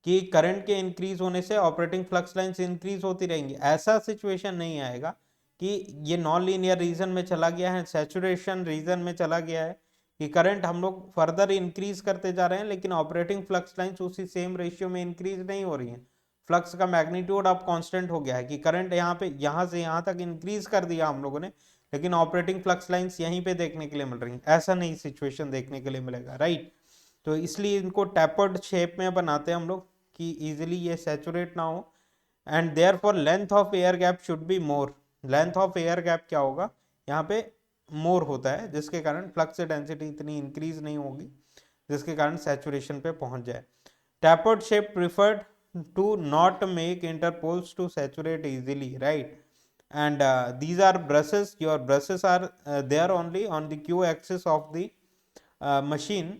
[SPEAKER 1] कि करंट के इंक्रीज होने से ऑपरेटिंग फ्लक्स लाइंस इंक्रीज होती रहेंगी। ऐसा सिचुएशन नहीं आएगा कि ये नॉन लीनियर रीजन में चला गया है, सैचुरेशन रीजन में चला गया है, कि करंट हम लोग फर्दर इंक्रीज करते जा रहे हैं लेकिन ऑपरेटिंग फ्लक्स लाइंस उसी सेम रेशियो में इंक्रीज नहीं हो रही हैं, फ्लक्स का मैग्नीट्यूड अब कांस्टेंट हो गया है, कि करंट यहाँ पे यहाँ से यहाँ तक इंक्रीज कर दिया हम लोगों ने, लेकिन ऑपरेटिंग फ्लक्स लाइंस यहीं पे देखने के लिए मिल रही हैं, ऐसा नहीं सिचुएशन देखने के लिए मिलेगा, राइट। तो इसलिए इनको टैपर्ड शेप में बनाते हैं हम लोग कि इजीली ये सैचुरेट ना हो, and therefore length of air gap should be more, length of air gap क्या होगा यहाँ पे, मोर होता है, जिसके कारण फ्लक्स डेंसिटी इतनी इंक्रीज नहीं होगी जिसके कारण सैचुरेशन पे पहुंच जाए। Tapered shape preferred to not make interpoles to saturate easily, right, and these are brushes, your brushes are there only on the q axis of the machine,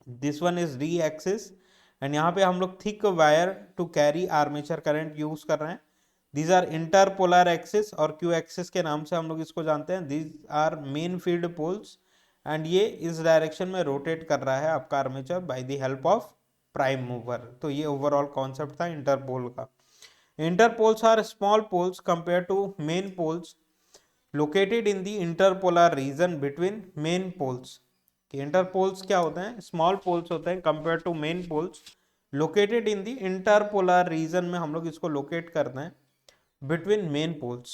[SPEAKER 1] this one is d axis, and यहाँ पे हम लोग thick wire to carry armature current use कर रहे हैं, these are interpolar axis और q axis के नाम से हम लोग इसको जानते हैं, these are main field poles, and ये इस डायरेक्शन में रोटेट कर रहा है आपका armature by the help of prime mover. तो ये ओवरऑल कॉन्सेप्ट था इंटरपोल का। Interpoles are small poles compared to main poles located in the interpolar region between main poles। Interpoles क्या होते हैं, स्मॉल पोल्स होते हैं compare to main poles, located in the interpolar region में हम लोग इसको लोकेट करते हैं between main poles,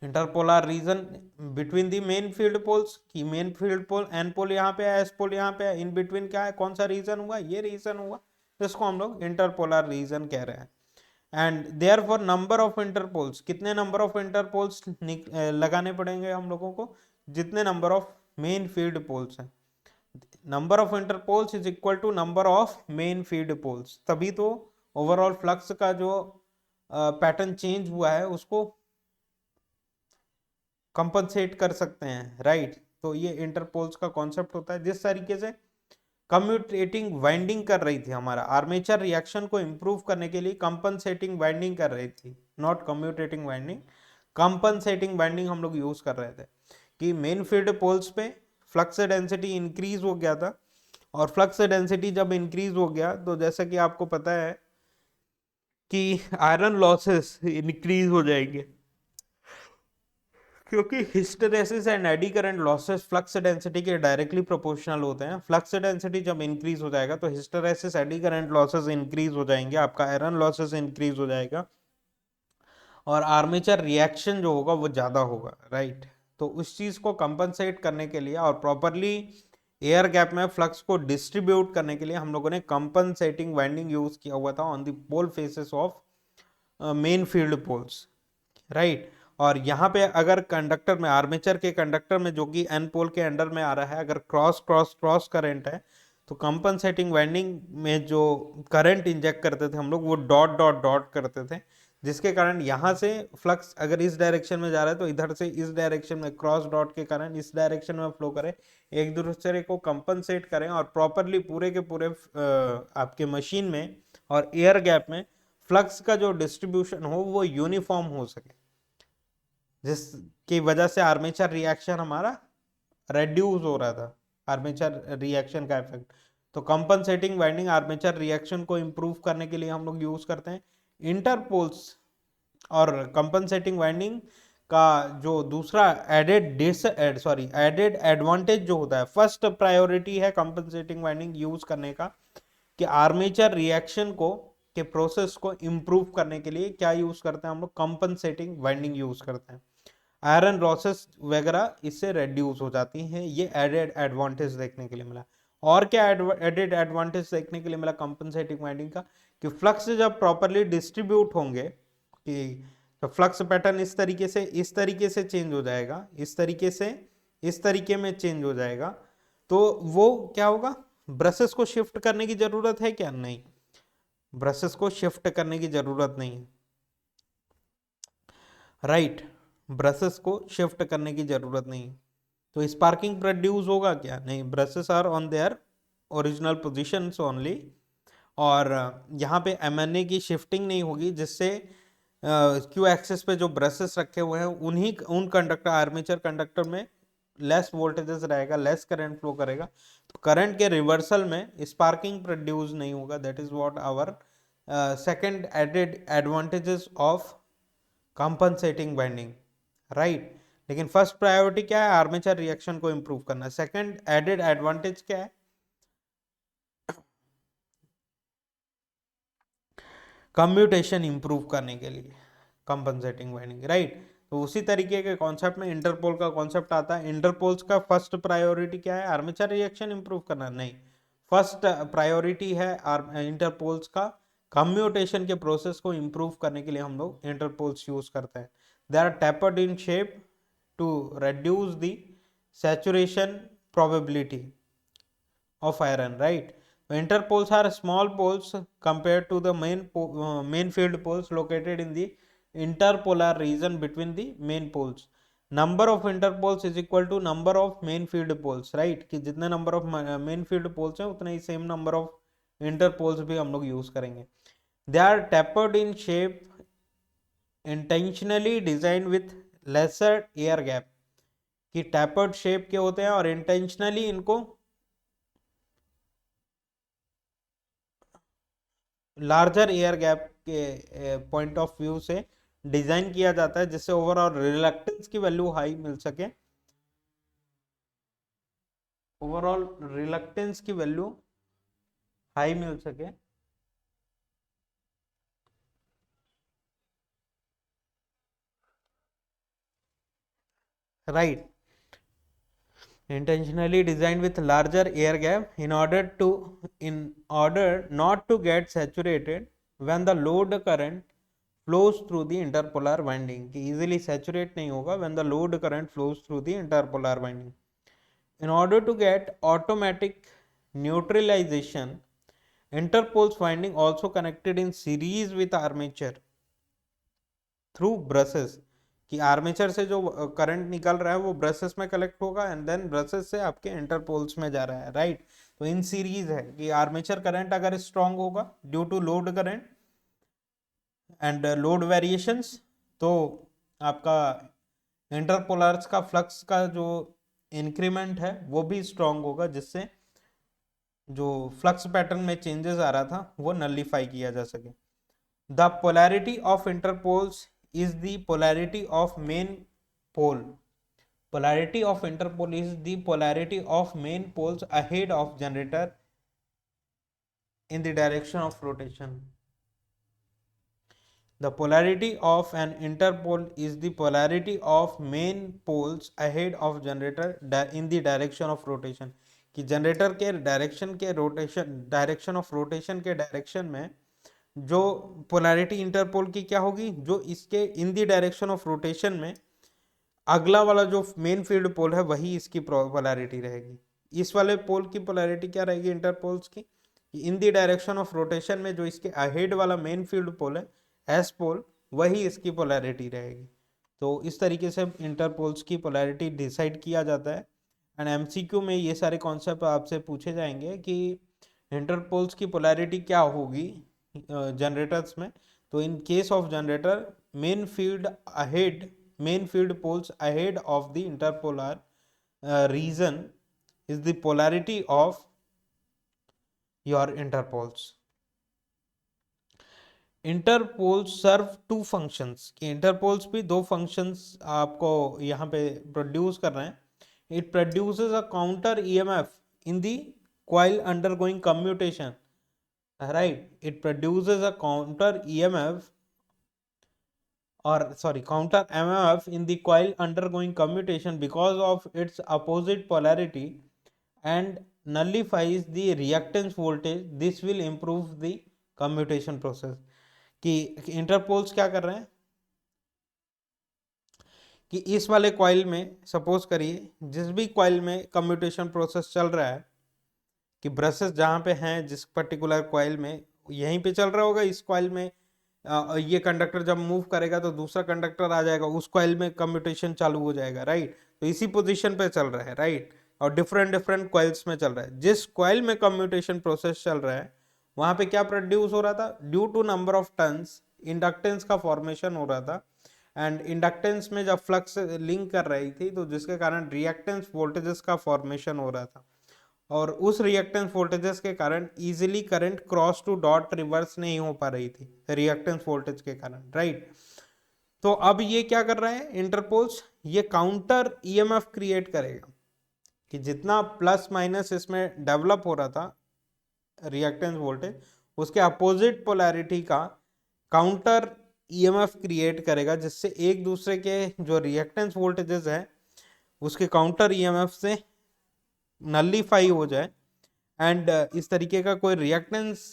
[SPEAKER 1] interpolar region between the main field poles, की main field pole N pole यहाँ पे है, एस पोल यहाँ पे है, इन बिटवीन क्या है, कौन सा रीजन हुआ, ये रीजन हुआ, जिसको हम लोग इंटरपोलर रीजन कह रहे हैं। And therefore number of interpoles, कितने नंबर ऑफ इंटरपोल्स लगाने पड़ेंगे हम लोगों को, जितने number of main field poles हैं, number of interpoles is equal to number of main field poles, तभी तो ओवरऑल फ्लक्स का जो पैटर्न चेंज हुआ है उसको कंपनसेट कर सकते हैं, राइट। तो ये इंटरपोल्स का कॉन्सेप्ट होता है। जिस तरीके से कम्यूटेटिंग वाइंडिंग कर रही थी, हमारा आर्मेचर रिएक्शन को इंप्रूव करने के लिए कंपनसेटिंग वाइंडिंग कर रही थी, not commutating winding, compensating winding हम लोग यूज कर रहे थे, कि मेन फील्ड पोल्स पे फ्लक्स डेंसिटी इंक्रीज हो गया था, और फ्लक्स डेंसिटी जब इंक्रीज हो गया तो जैसा कि आपको पता है कि आयरन लॉसेस इंक्रीज हो जाएंगे, क्योंकि hysteresis and eddy current losses flux density के डायरेक्टली प्रोपोर्शनल होते हैं। फ्लक्स डेंसिटी जब इंक्रीज हो जाएगा तो hysteresis eddy current losses increase हो जाएंगे, आपका आयरन लॉसेस इंक्रीज हो जाएगा, और आर्मेचर रिएक्शन जो होगा वो ज्यादा होगा, राइट। तो उस चीज को कंपनसेट करने के लिए और प्रॉपरली एयर गैप में फ्लक्स को डिस्ट्रीब्यूट करने के लिए हम लोगों ने कंपनसेटिंग वाइंडिंग यूज किया हुआ था on the pole faces of main field poles, right. और यहाँ पे अगर कंडक्टर में, आर्मेचर के कंडक्टर में जो कि एन पोल के अंडर में आ रहा है, अगर क्रॉस करंट है, तो कंपनसेटिंग वाइंडिंग में जो करंट इंजेक्ट करते थे हम लोग वो डॉट डॉट डॉट करते थे, जिसके कारण यहाँ से फ्लक्स अगर इस डायरेक्शन में जा रहा है तो इधर से इस डायरेक्शन में क्रॉस डॉट के कारण इस डायरेक्शन में फ्लो करे, एक दूसरे को कंपनसेट करें और प्रॉपरली पूरे के पूरे आपके मशीन में और एयर गैप में फ्लक्स का जो डिस्ट्रीब्यूशन हो वो यूनिफॉर्म हो सके, जिसकी वजह से आर्मेचर रिएक्शन हमारा रेड्यूस हो रहा था, आर्मेचर रिएक्शन का इफेक्ट। तो कंपनसेटिंग वाइंडिंग आर्मेचर रिएक्शन को इंप्रूव करने के लिए हम लोग यूज करते हैं। इंटरपोल्स और कंपनसेटिंग वाइंडिंग का जो दूसरा एडेड एडवांटेज जो होता है, फर्स्ट प्रायोरिटी है कंपनसेटिंग वाइंडिंग यूज करने का, कि आर्मेचर रिएक्शन को के प्रोसेस को इंप्रूव करने के लिए क्या यूज करते हैं हम लोग, कंपनसेटिंग वाइंडिंग यूज करते हैं। आयरन लॉसेस वगैरह इससे रेड्यूस हो जाती हैं। ये एडेड एडवांटेज देखने के लिए मिला। और क्या एडेड एडवांटेज देखने के लिए मिला कंपनसेटिंग वाइंडिंग का, कि फ्लक्स जब प्रॉपरली डिस्ट्रीब्यूट होंगे, कि तो फ्लक्स पैटर्न इस तरीके से चेंज हो जाएगा, इस तरीके में चेंज हो जाएगा, तो वो क्या होगा, ब्रशेस को शिफ्ट करने की जरूरत है क्या, नहीं, ब्रशेस को शिफ्ट करने की जरूरत नहीं है, राइट, ब्रशेस को शिफ्ट करने की जरूरत नहीं है। तो स्पार्किंग प्रोड्यूस होगा क्या, नहीं, brushes are on their original positions only, और यहाँ पे एमएनए की शिफ्टिंग नहीं होगी, जिससे क्यू एक्सिस पे जो ब्रशेस रखे हुए हैं उन कंडक्टर, आर्मेचर कंडक्टर में लेस वोल्टेजेस रहेगा, लेस करंट फ्लो करेगा, तो करंट के रिवर्सल में स्पार्किंग प्रोड्यूस नहीं होगा। That is what our second added advantages of compensating binding, right. लेकिन फर्स्ट प्रायोरिटी क्या है, आर्मेचर रिएक्शन को इंप्रूव करना। सेकंड एडेड एडवांटेज क्या है, कम्यूटेशन इंप्रूव करने के लिए कंपनसेटिंग वाइंडिंग, राइट। तो उसी तरीके के कॉन्सेप्ट में इंटरपोल का कॉन्सेप्ट आता है। इंटरपोल्स का फर्स्ट प्रायोरिटी क्या है, आर्मेचर रिएक्शन इंप्रूव करना, नहीं, फर्स्ट प्रायोरिटी है इंटरपोल्स का कम्यूटेशन के प्रोसेस को इंप्रूव करने के लिए हम लोग इंटरपोल्स यूज करते हैं। They are tapered in shape to reduce the saturation probability of iron, right. Interpoles are small poles compared to the main field poles located in the interpolar region between the main poles. Number of interpoles is equal to number of main field poles, right, कि जितने number of main field poles हैं उतने ही same number of interpoles भी हम लोग use करेंगे। They are tapered in shape, intentionally designed with lesser air gap, कि tapered shape के होते हैं और इंटेंशनली इनको लार्जर एयर गैप के पॉइंट ऑफ व्यू से डिजाइन किया जाता है, जिससे ओवरऑल रिलक्टेंस की वैल्यू हाई मिल सके, ओवरऑल रिलक्टेंस की वैल्यू हाई मिल सके, right. Intentionally designed with larger air gap in order not to get saturated when the load current flows through the interpolar winding, कि easily saturate नहीं होगा when the load current flows through the interpolar winding. In order to get automatic neutralization, interpoles winding also connected in series with armature through brushes, कि armature से जो current निकल रहा है वो ब्रशेस में कलेक्ट होगा एंड देन ब्रशेस से आपके इंटरपोल्स में जा रहा है, राइट। तो इन सीरीज है कि आर्मेचर करंट अगर स्ट्रांग होगा due to load current and load variations, तो आपका इंटरपोलर्स का फ्लक्स का जो इंक्रीमेंट है वो भी स्ट्रांग होगा, जिससे जो फ्लक्स पैटर्न में चेंजेस आ रहा था वो नलिफाई किया जा सके। The polarity of Interpol's is the polarity of main pole. Polarity of interpole is the polarity of main poles ahead of generator in the direction of rotation. The polarity of an interpole is the polarity of main poles ahead of generator in the direction of rotation. कि generator के direction के rotation, direction of rotation के direction में जो polarity interpole की क्या होगी, जो इसके इन दी डायरेक्शन ऑफ रोटेशन में अगला वाला जो मेन फील्ड पोल है वही इसकी पोलैरिटी रहेगी। इस वाले पोल की पोलैरिटी क्या रहेगी इंटरपोल्स की, इन दी डायरेक्शन ऑफ रोटेशन में जो इसके अहेड वाला मेन फील्ड पोल है एस पोल, वही इसकी पोलैरिटी रहेगी। तो इस तरीके से इंटरपोल्स की पोलैरिटी डिसाइड किया जाता है। एंड एमसीक्यू में ये सारे कॉन्सेप्ट आपसे पूछे जाएंगे कि इंटरपोल्स की पोलैरिटी क्या होगी जनरेटर्स में। तो in case of generator main field poles ahead of the interpolar region is the polarity of your interpoles. Interpoles serve two functions, कि इंटरपोल्स भी दो फंक्शंस आपको यहाँ पे प्रोड्यूस कर रहे हैं। It produces a counter EMF in the coil undergoing commutation, right? It produces a counter EMF, or sorry, counter MMF in the coil undergoing commutation because of its opposite polarity, and nullifies the reactance voltage. This will improve the commutation process. कि Interpol's क्या कर रहे हैं कि इस वाले coil में suppose करिए, जिस भी कॉइल में कम्यूटेशन प्रोसेस चल रहा है, कि ब्रशेस जहाँ पे हैं जिस पर्टिकुलर कॉइल में, यहीं पे चल रहा होगा इस कॉइल में, ये कंडक्टर जब मूव करेगा तो दूसरा कंडक्टर आ जाएगा, उस कॉइल में कम्यूटेशन चालू हो जाएगा, राइट? तो इसी पोजीशन पे चल रहा है, राइट? और डिफरेंट डिफरेंट कॉइल्स में चल रहा है। जिस कॉइल में कम्यूटेशन प्रोसेस चल रहा है वहां पे क्या प्रोड्यूस हो रहा था? Due to number of turns inductance का फॉर्मेशन हो रहा था, एंड इंडक्टेंस में जब फ्लक्स लिंक कर रही थी तो जिसके कारण रिएक्टेंस वोल्टेजेस का फॉर्मेशन हो रहा था, और उस रिएक्टेंस वोल्टेजेस के कारण easily current cross to dot reverse नहीं हो पा रही थी रिएक्टेंस वोल्टेज के कारण, राइट? तो अब ये क्या कर रहा है इंटरपोल्स? ये काउंटर ईएमएफ क्रिएट करेगा कि जितना प्लस माइनस इसमें डेवलप हो रहा था रिएक्टेंस वोल्टेज, उसके अपोजिट पोलैरिटी का काउंटर ईएमएफ क्रिएट करेगा, जिससे एक दूसरे के जो रिएक्टेंस वोल्टेजेस है उसके काउंटर ईएमएफ से नलीफाई हो जाए, एंड इस तरीके का कोई रिएक्टेंस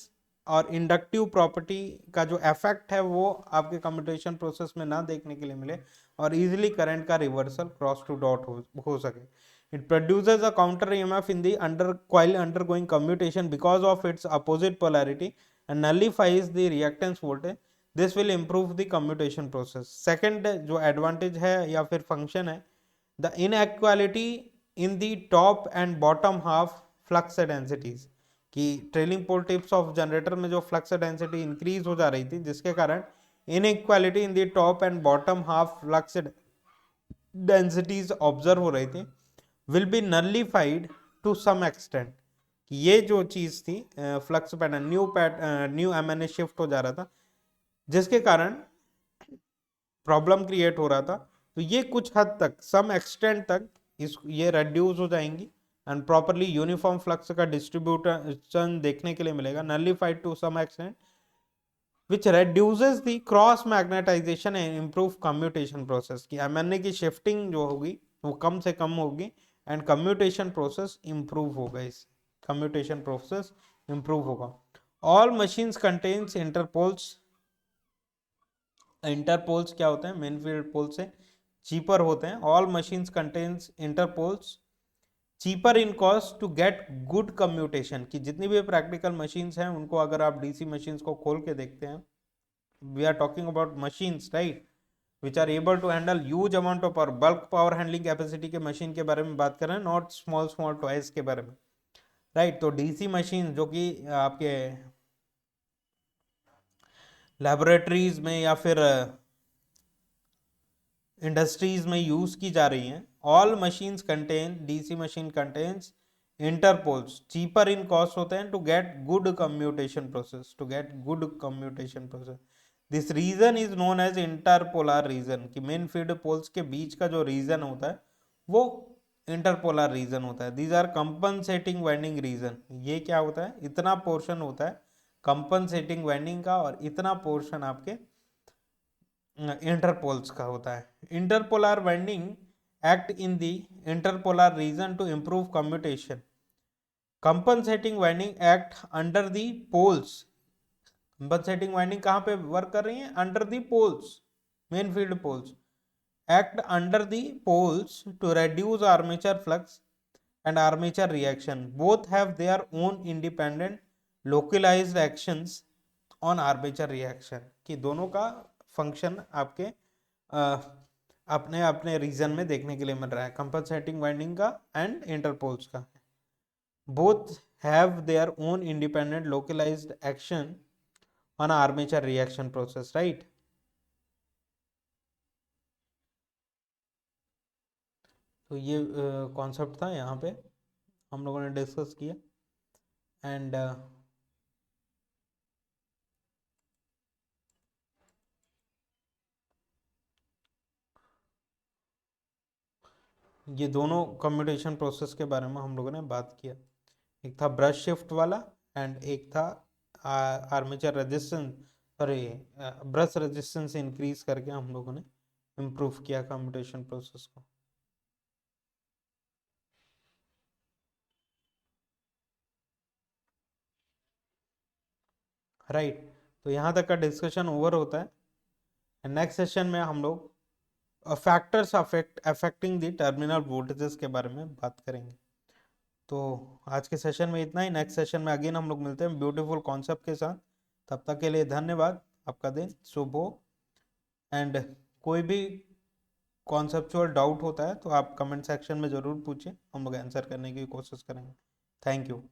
[SPEAKER 1] और इंडक्टिव प्रॉपर्टी का जो इफेक्ट है वो आपके कम्यूटेशन प्रोसेस में ना देखने के लिए मिले, और इजीली करंट का रिवर्सल क्रॉस टू डॉट हो सके। It produces a counter EMF in the under coil undergoing commutation because of its opposite polarity and nullifies the reactance voltage. This will improve the commutation process. Second जो advantage है या फिर function है, the inequality in the top and bottom half flux densities, कि trailing pole tips of generator में जो flux density increase हो जा रही थी जिसके कारण inequality in the top and bottom half flux densities observe हो रही थी, will be nullified to some extent. ये जो चीज थी flux pattern new MNA shift हो जा रहा था जिसके कारण प्रॉब्लम क्रिएट हो रहा था, तो ये कुछ हद तक सम एक्सटेंट तक ये रेड्यूस हो जाएंगी, एंड प्रॉपरली यूनिफॉर्म फ्लक्स का डिस्ट्रीब्यूशन देखने के लिए मिलेगा, nullified to some extent, which reduces the cross magnetization and improve commutation process, कि एमएनए की शिफ्टिंग जो होगी वो कम से कम होगी, एंड कम्यूटेशन प्रोसेस इंप्रूव होगा, इससे कम्यूटेशन प्रोसेस इंप्रूव होगा। All machines contains Interpol's. Interpol's क्या होते हैं? मेन फील्ड पोल से चीपर होते हैं। All machines contains interpoles cheaper in cost to get good commutation, की जितनी भी प्रैक्टिकल मशीन्स हैं उनको अगर आप डीसी मशीन्स को खोल के देखते हैं, we are talking about machines, right, which are able to handle huge amount of power, bulk power handling capacity के मशीन के बारे में बात कर रहे हैं, नॉट स्मॉल स्मॉल टॉयज के बारे में, राइट? तो डीसी मशीन जो कि आपके लेबोरेटरीज में या फिर इंडस्ट्रीज में यूज की जा रही हैं, all machines contain, DC machine contains interpoles, cheaper in cost होते हैं to get good commutation process, to get good commutation process. This region is known as interpolar region, कि मेन फील्ड पोल्स के बीच का जो रीजन होता है वो इंटरपोलर रीजन होता है। These are compensating winding region. ये क्या होता है? इतना पोर्शन होता है कंपनसेटिंग वाइंडिंग का, और इतना पोर्शन आपके इंटरपोल्स का होता है। Interpolar winding act in the interpolar region to improve commutation. Compensating winding act under the poles. Compensating winding कहां पे वर्क कर रही है? Under the poles, main field poles. Act under the poles to reduce armature flux and armature reaction. Both have their own independent localized actions on armature reaction, कि दोनों का function आपके अपने अपने रीजन में देखने के लिए मिल रहा है, कंपनसेटिंग वाइंडिंग का एंड इंटरपोल्स का। Both have their own independent localized action on armature reaction process, right? तो ये कॉन्सेप्ट था यहाँ पे हम लोगों ने डिस्कस किया, एंड ये दोनों कम्यूटेशन प्रोसेस के बारे में हम लोगों ने बात किया। एक था ब्रश शिफ्ट वाला एंड एक था armature resistance, sorry, brush resistance increase करके हम लोगों ने इम्प्रूव किया कम्यूटेशन प्रोसेस को। राइट, तो यहाँ तक का डिस्कशन ओवर होता है। नेक्स्ट सेशन में हम लोग factors affecting the terminal voltages के बारे में बात करेंगे। तो आज के सेशन में इतना ही। नेक्स्ट सेशन में अगेन हम लोग मिलते हैं ब्यूटीफुल कॉन्सेप्ट के साथ। तब तक के लिए धन्यवाद। आपका दिन शुभ हो। एंड कोई भी कॉन्सेप्चुअल डाउट होता है तो आप कमेंट सेक्शन में ज़रूर पूछें, हम लोग आंसर करने की कोशिश करेंगे। Thank you.